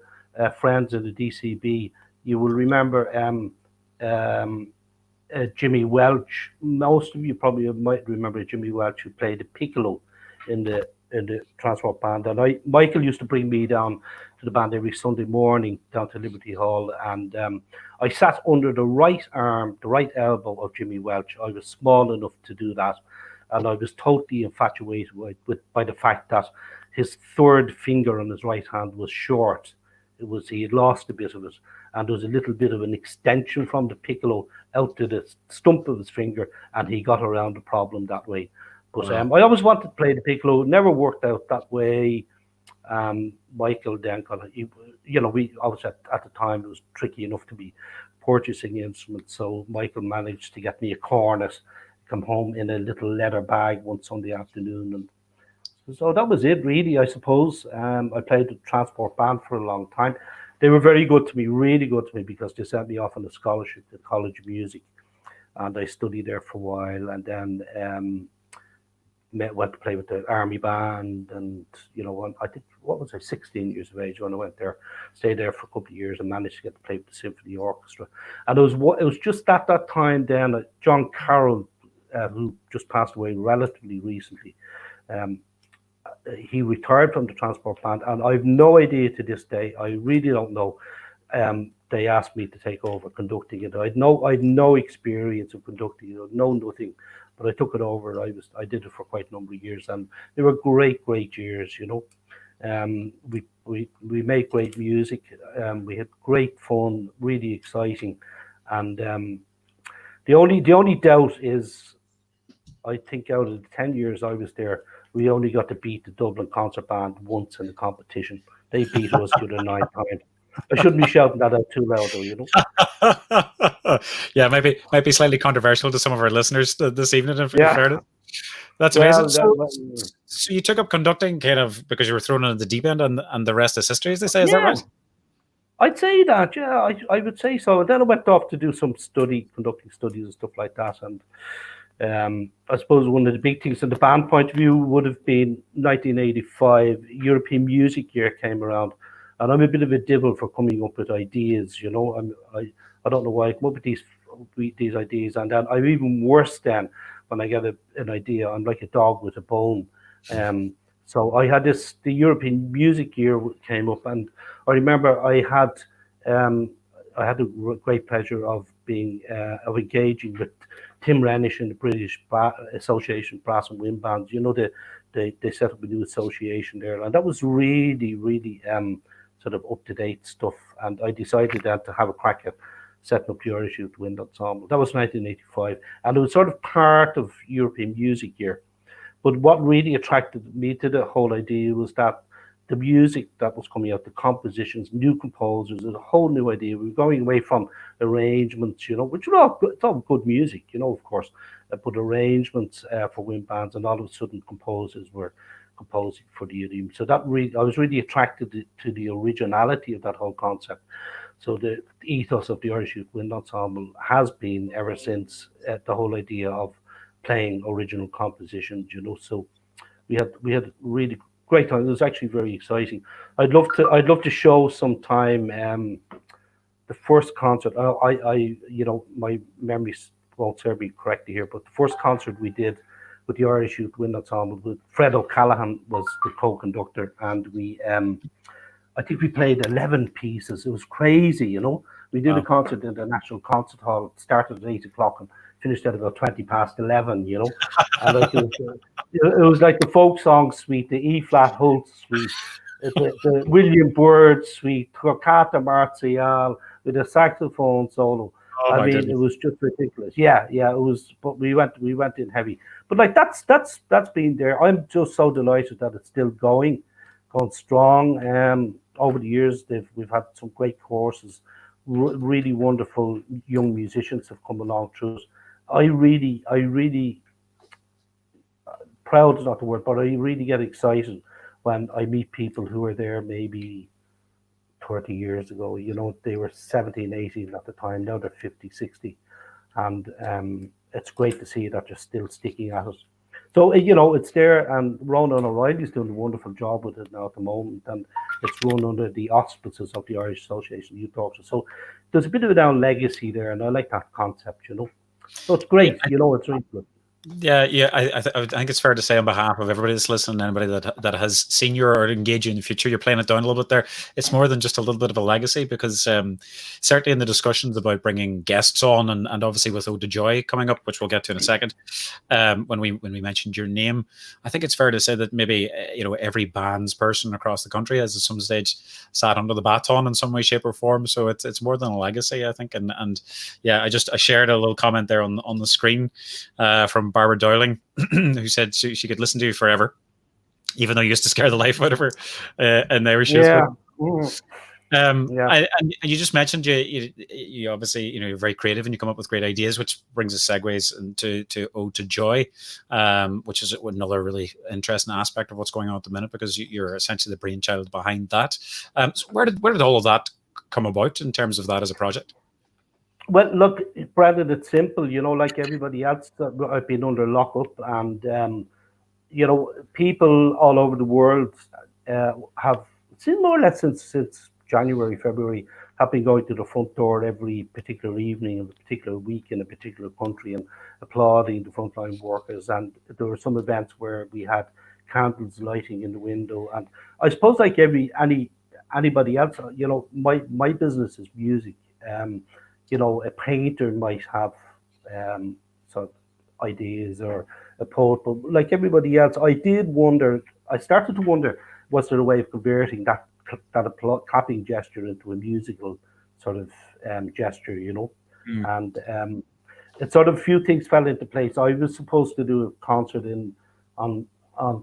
friends in the DCB, you will remember Jimmy Welch. Most of you probably might remember Jimmy Welch, who played the piccolo in the Transport Band. And Michael used to bring me down to the band every Sunday morning down to Liberty Hall, and I sat under the right arm, the right elbow of Jimmy Welch. I was small enough to do that, and I was totally infatuated by the fact that his third finger on his right hand was short. He had lost a bit of it, and there was a little bit of an extension from the piccolo out to the stump of his finger, and he got around the problem that way. But I always wanted to play the piccolo. It never worked out that way. Michael then we obviously at the time, it was tricky enough to be purchasing instruments, so Michael managed to get me a cornet, come home in a little leather bag one Sunday afternoon, and so that was it, really, I suppose. I played the Transport Band for a long time. They were very good to me, really good to me, because they sent me off on a scholarship to the College of Music, and I studied there for a while, and then went to play with the Army Band, and I think, what was I, 16 years of age when I went there, stayed there for a couple of years, and managed to get to play with the Symphony Orchestra. And it was just at that time then, John Carroll, who just passed away relatively recently, he retired from the Transport Band, and I've no idea to this day. I really don't know. They asked me to take over conducting it. I'd no experience of conducting it, nothing, but I took it over. I did it for quite a number of years, and they were great years. We made great music. We had great fun, really exciting, and the only doubt is, I think out of the 10 years I was there, we only got to beat the Dublin Concert Band once in the competition. They beat us to the 9 times. I shouldn't be shouting that out too loud, though, Yeah, might be slightly controversial to some of our listeners this evening, in fairness. That's amazing. So you took up conducting kind of because you were thrown into the deep end, and the rest is history, as they say. Is that right? I'd say that, yeah, I would say so. And then I went off to do some conducting studies and stuff like that, and I suppose one of the big things from the band point of view would have been 1985, European Music Year came around, and I'm a bit of a dibble for coming up with ideas. I don't know why I come up with these ideas, and then I'm even worse then when I get an idea. I'm like a dog with a bone. So I had the European Music Year came up, and I remember I had the great pleasure of engaging with Tim Rennish in the British Association of Brass and Wind Bands. They set up a new association there, and that was really, really sort of up-to-date stuff. And I decided then to have a crack at setting up the Irish Youth Wind Ensemble. That was 1985, and it was sort of part of European Music Year. But what really attracted me to the whole idea was that the music that was coming out, the compositions, new composers, a whole new idea. We were going away from arrangements, which are all good music, of course, but arrangements for wind bands, and all of a sudden composers were composing for the idiom. So I was really attracted to the originality of that whole concept. So the ethos of the Irish Youth Wind Ensemble has been ever since the whole idea of playing original compositions, So we had really great time. It was actually very exciting. I'd love to show sometime the first concert. My memory won't serve me correctly here, but the first concert we did with the Irish Youth Wind Ensemble, with Fred O'Callaghan was the co-conductor, and we I think we played 11 pieces. It was crazy, We did a concert in the National Concert Hall. It started at 8 o'clock and finished at about 11, you know. And like it was like the folk song suite, the E flat Holt suite, the William Byrd suite, Toccata Martial with a saxophone solo. Oh I my mean, it goodness. was just ridiculous. Yeah, it was. But we went in heavy. But like that's been there. I'm just so delighted that it's still going strong. Over the years, we've had some great courses, really wonderful young musicians have come along through it. I really proud is not the word, but I really get excited when I meet people who were there maybe 30 years ago. You know, they were 17, 18 at the time. Now they're 50, 60. And it's great to see that they're still sticking at it. So, you know, it's there, and Ronan O'Reilly's doing a wonderful job with it now at the moment, and it's run under the auspices of the Irish Association of Youth Orchestras. So there's a bit of a down legacy there, and I like that concept, you know. So it's great, you know, it's really good. Yeah, I think it's fair to say on behalf of everybody that's listening, anybody that has seen you or engaged you in the future, you're playing it down a little bit there. It's more than just a little bit of a legacy, because certainly in the discussions about bringing guests on, and obviously with Ode to Joy coming up, which we'll get to in a second, when we mentioned your name, I think it's fair to say that maybe you know, every band's person across the country has at some stage sat under the baton in some way, shape, or form. So it's more than a legacy, I think. And yeah, I shared a little comment there on the screen from Barbara Dowling, who said she could listen to you forever, even though you used to scare the life out of her. And there she Yeah. was. And you just mentioned you obviously, you know, you're very creative and you come up with great ideas, which brings us segues into Ode to Joy, which is another really interesting aspect of what's going on at the minute, because you're essentially the brainchild behind that. So where did all of that come about in terms of that as a project? Well, look, Brendan, it's simple. You know, like everybody else, I've been under lockup, and you know, people all over the world have, since more or less since January, February, have been going to the front door every particular evening of a particular week in a particular country and applauding the frontline workers. And there were some events where we had candles lighting in the window. And I suppose, like anybody else, you know, my business is music. You know, a painter might have sort of ideas, or a poet, but like everybody else, I started to wonder, was there a way of converting that clapping gesture into a musical sort of gesture, you know? And it sort of, a few things fell into place. I was supposed to do a concert on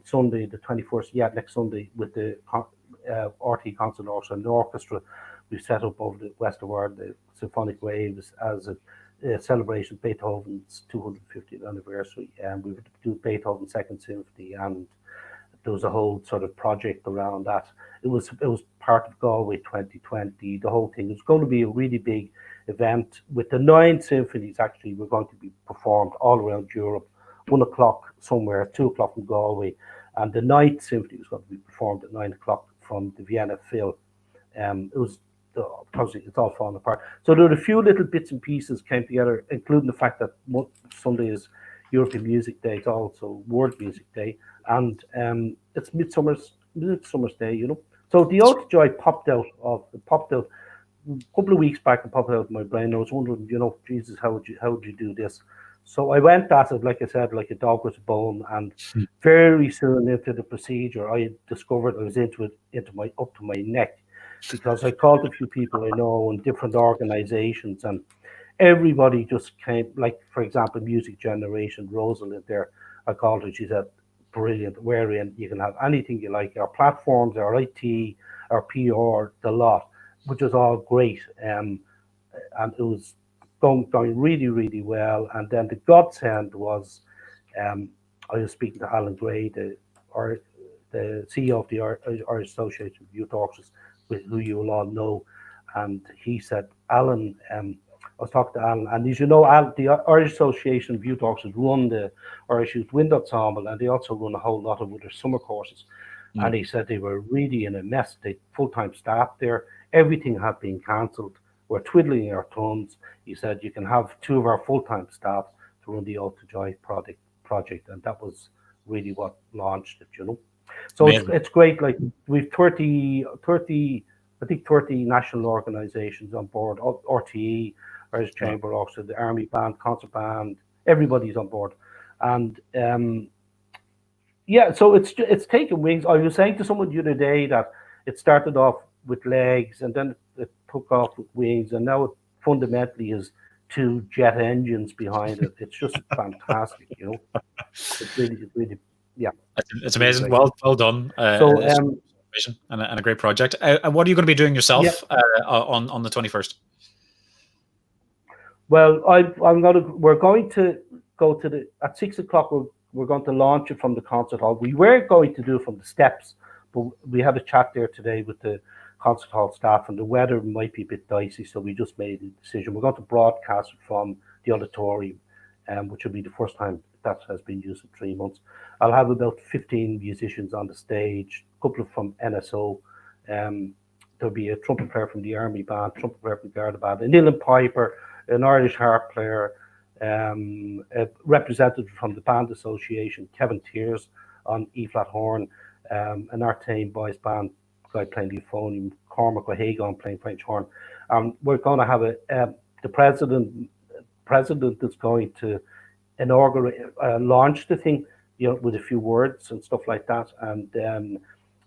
Sunday, the 21st, next Sunday, with the RT Concert Orchestra and the orchestra we set up over the west of Ireland, the Symphonic Waves, as a celebration of Beethoven's 250th anniversary. And we would do Beethoven's Second Symphony, and there was a whole sort of project around that. It was part of Galway 2020. The whole thing was going to be a really big event with the 9 symphonies. Actually, were going to be performed all around Europe. 1 o'clock somewhere, 2 o'clock in Galway, and the 9th symphony was going to be performed at 9 o'clock from the Vienna Phil. It was it's all falling apart. So there were a few little bits and pieces came together, including the fact that Sunday is European Music Day. It's also World Music Day, and it's Midsummer's Day, you know. So the Ode to Joy popped out a couple of weeks back. It popped out of my brain. I was wondering, you know, Jesus, how would you do this? So I went at it, like I said, like a dog with a bone, and very soon into the procedure, I discovered I was up to my neck, because I called a few people I know in different organizations, and everybody just came. Like, for example, Music Generation, Rosalind there, I called her, she said, brilliant, we're in, you can have anything you like, our platforms, our IT, our PR, the lot, which is all great. And it was going really, really well. And then the godsend was, I was speaking to Alan Gray, the CEO of the Irish Association of Youth Orchestras, who you will all know, and he said, Alan, I was talking to Alan, and as you know, the Irish Association of Youth Orchestras run the Irish Youth Wind Ensemble, and they also run a whole lot of other summer courses. And he said they were really in a mess. They full-time staff there, everything had been cancelled. We're twiddling our thumbs. He said you can have 2 of our full-time staff to run the Ode to Joy project, and that was really what launched it, you know. So it's great. Like, we've 30 national organizations on board: RTE, Irish Chamber Orchestra, the Army Band, Concert Band, everybody's on board, and yeah, so it's taken wings. I was saying to someone the other day that it started off with legs, and then it took off with wings, and now it fundamentally is 2 jet engines behind it. It's just fantastic, you know. It's really, yeah. It's amazing. Well done. So, vision and a great project. And what are you going to be doing yourself on the 21st? Well, we're going to go to at 6 o'clock. We're going to launch it from the concert hall. We were going to do it from the steps, but we had a chat there today with the concert hall staff, and the weather might be a bit dicey, so we just made a decision. We're going to broadcast it from the auditorium, which will be the first time that has been used in 3 months. I'll have about 15 musicians on the stage, a couple of from NSO. There'll be a trumpet player from the Army Band, trumpet player from the Garda Band, an uilleann piper, an Irish harp player, a representative from the Band Association, Kevin Tears on E-flat horn, an Artane Boys Band guy playing the euphonium, Cormac O'Hagan playing French horn. We're going to have the president is going to inaugurate, launch the thing, you know, with a few words and stuff like that, and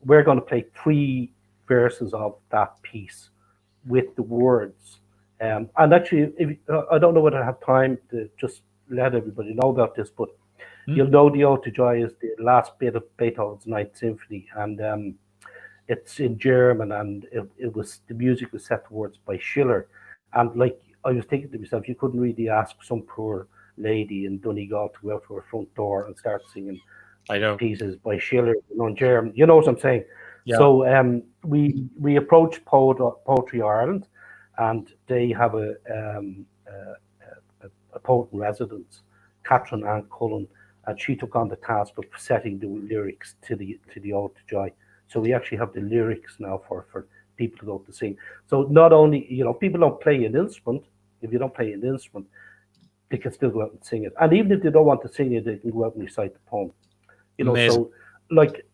we're going to play 3 verses of that piece with the words. And actually, I don't know whether I have time to just let everybody know about this, but you'll know the Ode to Joy is the last bit of Beethoven's Ninth Symphony, and it's in German, and the music was set to words by Schiller. And like, I was thinking to myself, you couldn't really ask some poor lady in Donegal to go out to her front door and start singing pieces by Schiller in German. You know what I'm saying? Yeah. So we approached Poetry Ireland, and they have a poet in residence, Catherine Ann Cullen, and she took on the task of setting the lyrics to the Ode to Joy. So we actually have the lyrics now for people to go to sing. So not only, you know, people don't play an instrument. If you don't play an instrument, they can still go out and sing it. And even if they don't want to sing it, they can go out and recite the poem. You know, amazing. So like,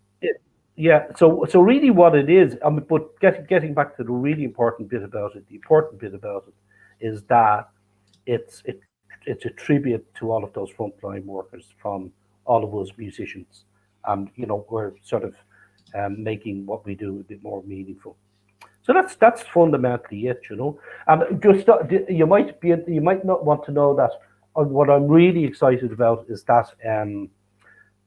yeah. So really, what it is, I mean, but getting back to the really important bit about it, the important bit about it is that it's a tribute to all of those frontline workers, from all of us musicians, and you know, we're sort of making what we do a bit more meaningful. So that's fundamentally it, you know. And just you might not want to know that what I'm really excited about is that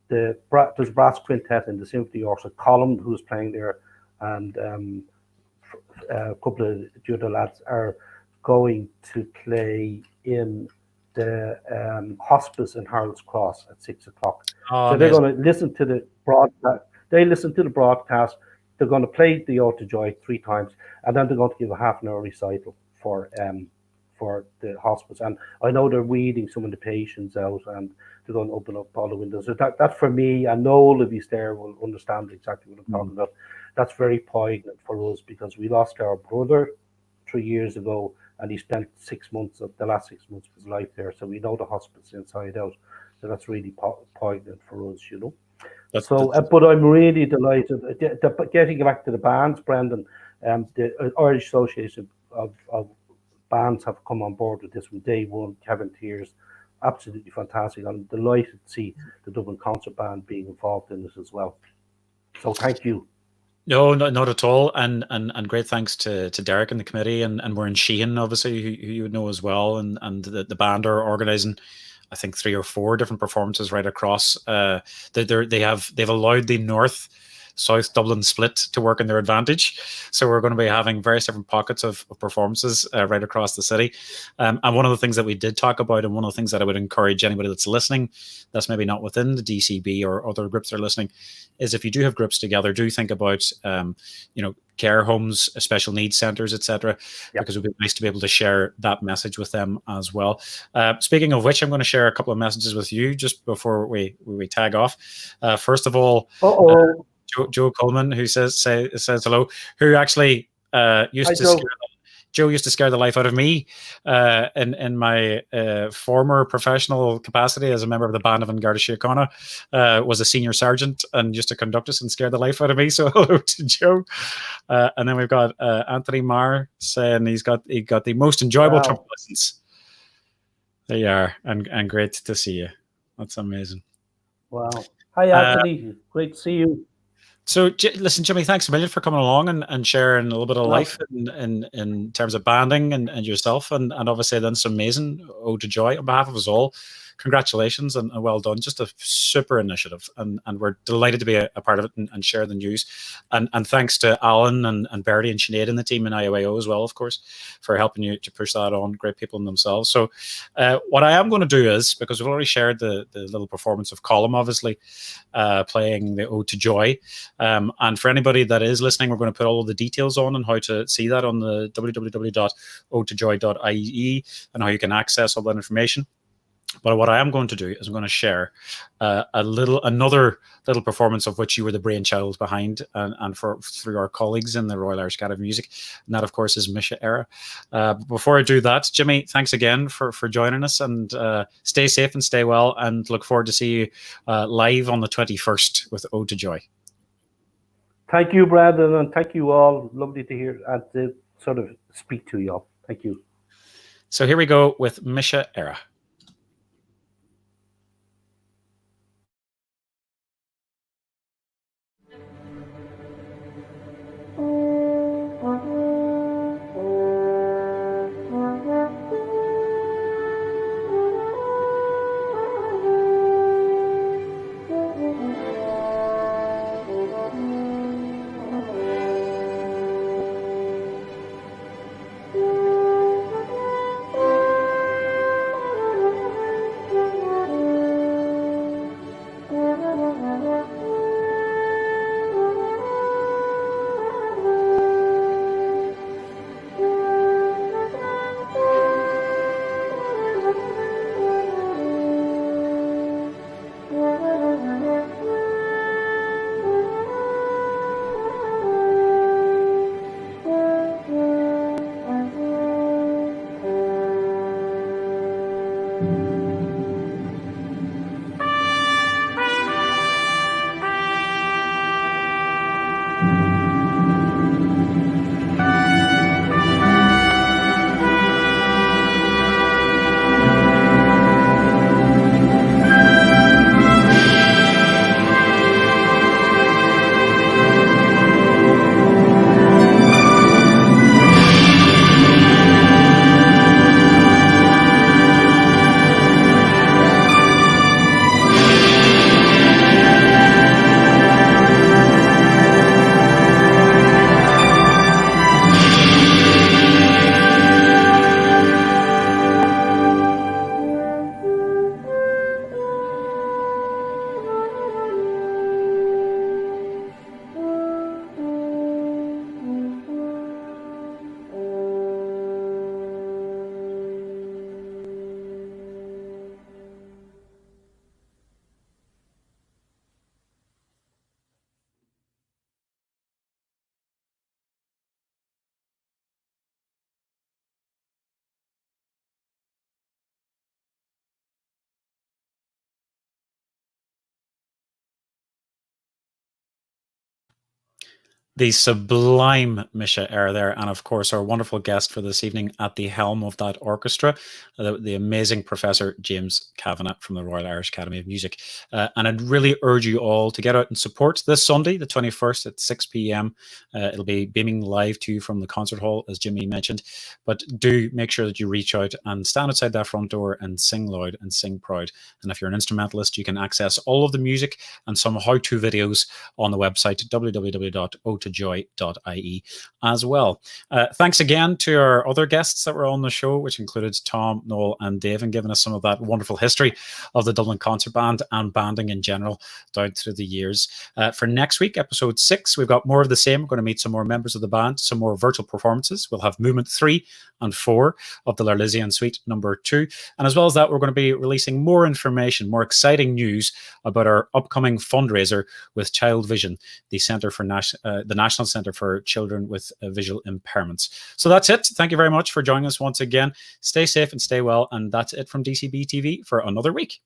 there's a brass quintet in the symphony orchestra. Colin, who's playing there, and a couple of the other lads are going to play in the hospice in Harold's Cross at 6 o'clock. So they're going to listen to the broadcast. They listen to the broadcast. They're going to play the Ode to Joy 3 times, and then they're going to give a half-an-hour recital for the hospice. And I know they're weeding some of the patients out, and they're going to open up all the windows. So that for me, and Noel, if he's there, will understand exactly what I'm talking about. That's very poignant for us, because we lost our brother 3 years ago, and he spent the last 6 months of his life there. So we know the hospice inside out. So that's really poignant for us, you know. But I'm really delighted. Getting back to the bands, Brendan, the Irish Association of Bands have come on board with this from day one. Kevin Tears, absolutely fantastic. I'm delighted to see the Dublin Concert Band being involved in this as well. So thank you. No, not at all. And great thanks to Derek and the committee, and we're in Sheehan, obviously, who you would know as well, and the band are organising, I think, 3 or 4 different performances right across. They've allowed the North-South Dublin split to work in their advantage, so we're going to be having various different pockets of performances right across the city. And one of the things that we did talk about, and one of the things that I would encourage anybody that's listening, that's maybe not within the DCB or other groups that are listening, is if you do have groups together, do think about care homes, special needs centres, etc., because it would be nice to be able to share that message with them as well. Speaking of which, I'm going to share a couple of messages with you just before we tag off. First of all, Joe Coleman, who says hello, who actually Joe used to scare the life out of me in my former professional capacity as a member of the band of Garda Síochána. Was a senior sergeant and used to conduct us and scare the life out of me. So hello to Joe. And then we've got Anthony Marr saying he got the most enjoyable trumpet lessons. They are, and great to see you. That's amazing. Wow. Hi, Anthony. Great to see you. So, listen, Jimmy, thanks a million for coming along and sharing a little bit of life in terms of banding and yourself, and obviously then some amazing Ode to Joy on behalf of us all. Congratulations and well done. Just a super initiative, and we're delighted to be a part of it and share the news. And thanks to Alan and Bertie and Sinead and the team in IOAO as well, of course, for helping you to push that on. Great people in themselves. So what I am going to do is, because we've already shared the little performance of Colm, obviously, playing the Ode to Joy. And for anybody that is listening, we're going to put all of the details on and how to see that on the www.odetojoy.ie and how you can access all that information. But what I am going to do is I'm going to share another little performance of which you were the brainchild behind, and through our colleagues in the Royal Irish Academy of Music, and that of course is Misha Era. Before I do that, Jimmy, thanks again for joining us, and stay safe and stay well, and look forward to see you live on the 21st with Ode to Joy. Thank you, Brandon, and thank you all. Lovely to hear and to sort of speak to you all. Thank you. So here we go with Misha Era. The sublime Misha Era there, and of course our wonderful guest for this evening at the helm of that orchestra, the amazing Professor James Kavanaugh from the Royal Irish Academy of Music. And I'd really urge you all to get out and support this Sunday, the 21st at 6 p.m. It'll be beaming live to you from the concert hall, as Jimmy mentioned. But do make sure that you reach out and stand outside that front door and sing loud and sing proud. And if you're an instrumentalist, you can access all of the music and some how-to videos on the website www.odetojoy.ie as well. Thanks again to our other guests that were on the show, which included Tom, Noel, and Dave, and giving us some of that wonderful history of the Dublin Concert Band and banding in general down through the years. For next week, episode 6, we've got more of the same. We're going to meet some more members of the band, some more virtual performances. We'll have movement 3 and 4 of the Elysian Suite number 2. And as well as that, we're going to be releasing more information, more exciting news about our upcoming fundraiser with Child Vision, the Centre for the National Centre for Children with Visual Impairments. So that's it. Thank you very much for joining us once again. Stay safe and stay well. And that's it from DCBtv for another week.